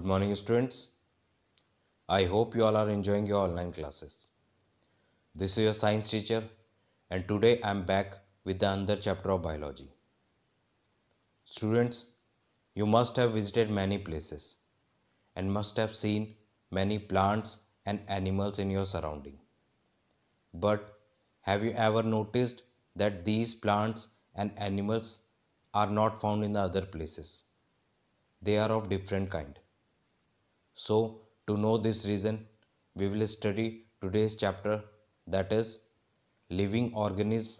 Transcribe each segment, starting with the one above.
Good morning, students. I hope you all are enjoying your online classes. This is your science teacher, and today I am back with another chapter of biology. Students, you must have visited many places and must have seen many plants and animals in your surrounding. But have you ever noticed that these plants and animals are not found in the other places? They are of different kind. So, to know this reason, we will study today's chapter, that is living organism,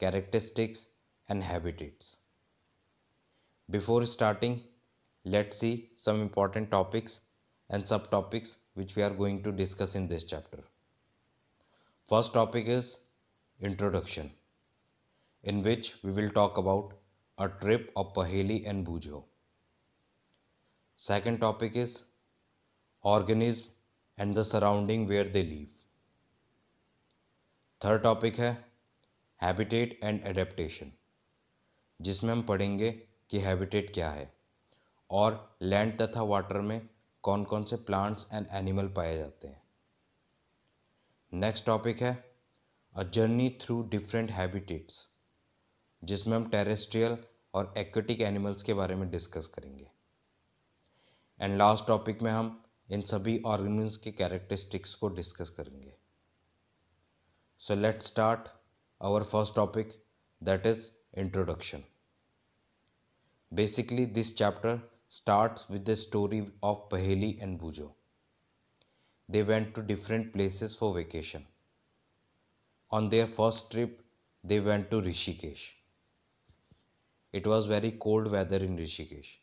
characteristics and habitats. Before starting, let's see some important topics and subtopics which we are going to discuss in this chapter. First topic is introduction, in which we will talk about a trip of Paheli and Bujo. Second topic is organism and the surrounding where they live. Third topic है habitat and adaptation, जिसमें हम पढ़ेंगे कि habitat क्या है और land तथा water में कौन कौन से प्लांट्स एंड एनिमल पाए जाते हैं. नेक्स्ट टॉपिक है a journey through different habitats, जिसमें हम टेरेस्ट्रियल और एक्वेटिक एनिमल्स के बारे में डिस्कस करेंगे. एंड लास्ट टॉपिक में हम इन सभी ऑर्गेनिज्म्स के कैरेक्टरिस्टिक्स को डिस्कस करेंगे. So let's start our first topic, that is introduction. Basically this chapter starts with the story of Paheli and Bujo. They went to different places for vacation. On their first trip they went to Rishikesh. It was very cold weather in Rishikesh.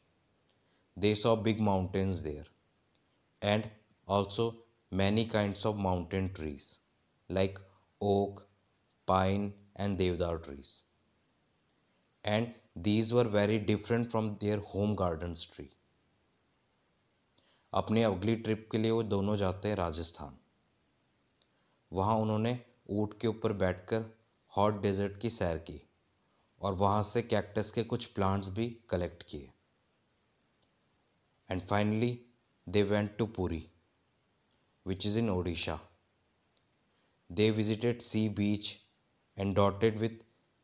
They saw big mountains there and also many kinds of mountain trees like oak, pine and deodar trees, and these were very different from their home gardens tree. अपने अगली trip के लिए वो दोनों जाते हैं राजस्थान. वहाँ उन्होंने ऊँट के ऊपर बैठकर हॉट डेजर्ट की सैर की और वहाँ से कैक्टस के कुछ प्लांट्स भी कलेक्ट किए. And finally they went to Puri, which is in Odisha. They visited sea beach and dotted with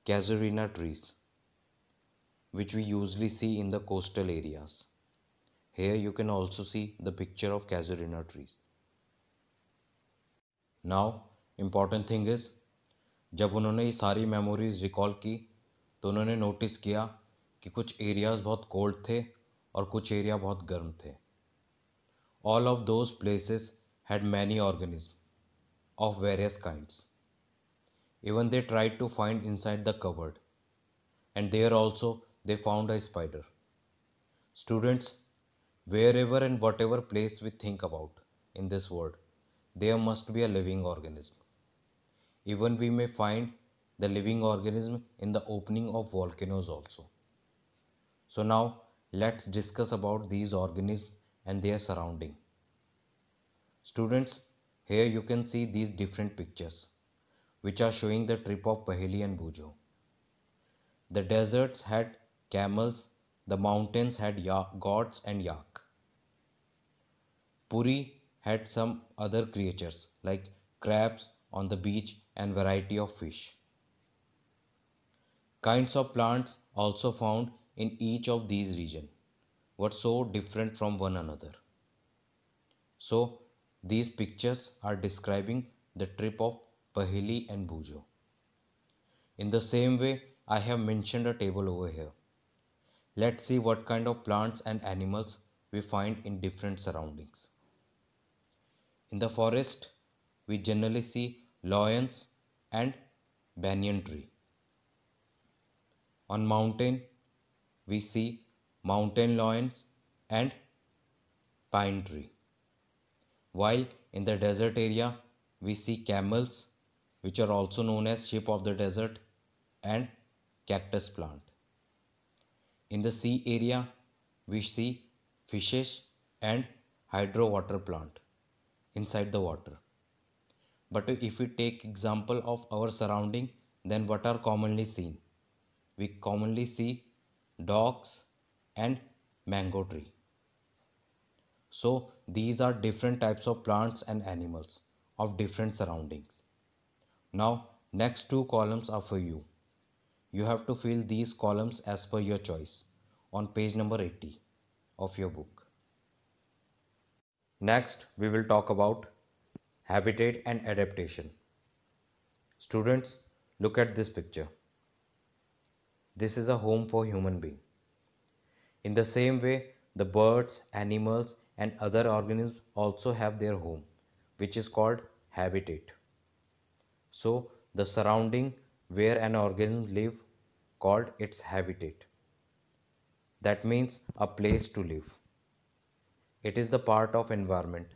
casuarina trees, which we usually see in the coastal areas. Here you can also see the picture of casuarina trees. Now, important thing is, जब उन्होंने ये सारी memories recall की तो उन्होंने notice किया कि कुछ एरियाज़ बहुत कोल्ड थे और कुछ एरिया बहुत गर्म थे. All of those places had many organisms of various kinds. Even they tried to find inside the cupboard, and there also they found a spider. Students, wherever and whatever place we think about in this world, there must be a living organism. Even we may find the living organism in the opening of volcanoes also. So now let's discuss about these organisms and their surrounding. Students, here you can see these different pictures which are showing the trip of Paheli and Bujo. The deserts had camels, the mountains had goats and yak. Puri had some other creatures like crabs on the beach and variety of fish. Kinds of plants also found in each of these regions were so different from one another. So these pictures are describing the trip of Paheli and Bujo. In the same way, I have mentioned a table over here. Let's see what kind of plants and animals we find in different surroundings. In the forest, we generally see lions and banyan tree. On mountain, we see mountain lions and pine tree. While in the desert area, we see camels, which are also known as sheep of the desert, and cactus plant. In the sea area, we see fishes and hydro water plant inside the water. But if we take example of our surrounding, then what are commonly seen? We commonly see dogs and mango tree. So these are different types of plants and animals of different surroundings. Now next two columns are for you. You have to fill these columns as per your choice on page number 80 of your book. Next, we will talk about habitat and adaptation. Students, look at this picture. This is a home for human being. In the same way, the birds, animals and other organisms also have their home, which is called habitat. So, the surrounding where an organism live called its habitat. That means a place to live. It is the part of environment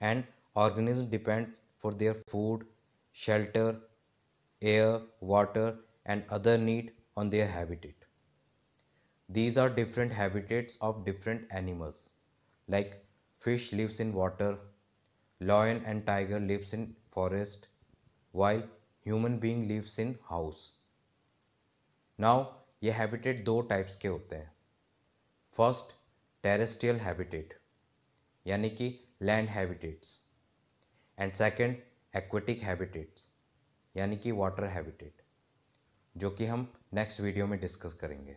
and organisms depend for their food, shelter, air, water and other need on their habitat. These are different habitats of different animals like fish lives in water, lion and tiger lives in forest while human being lives in house. Now ये habitat दो types के होते हैं. First, terrestrial habitat यानी कि land habitats and second aquatic habitats यानी कि water habitat, जो कि हम नेक्स्ट वीडियो में डिस्कस करेंगे.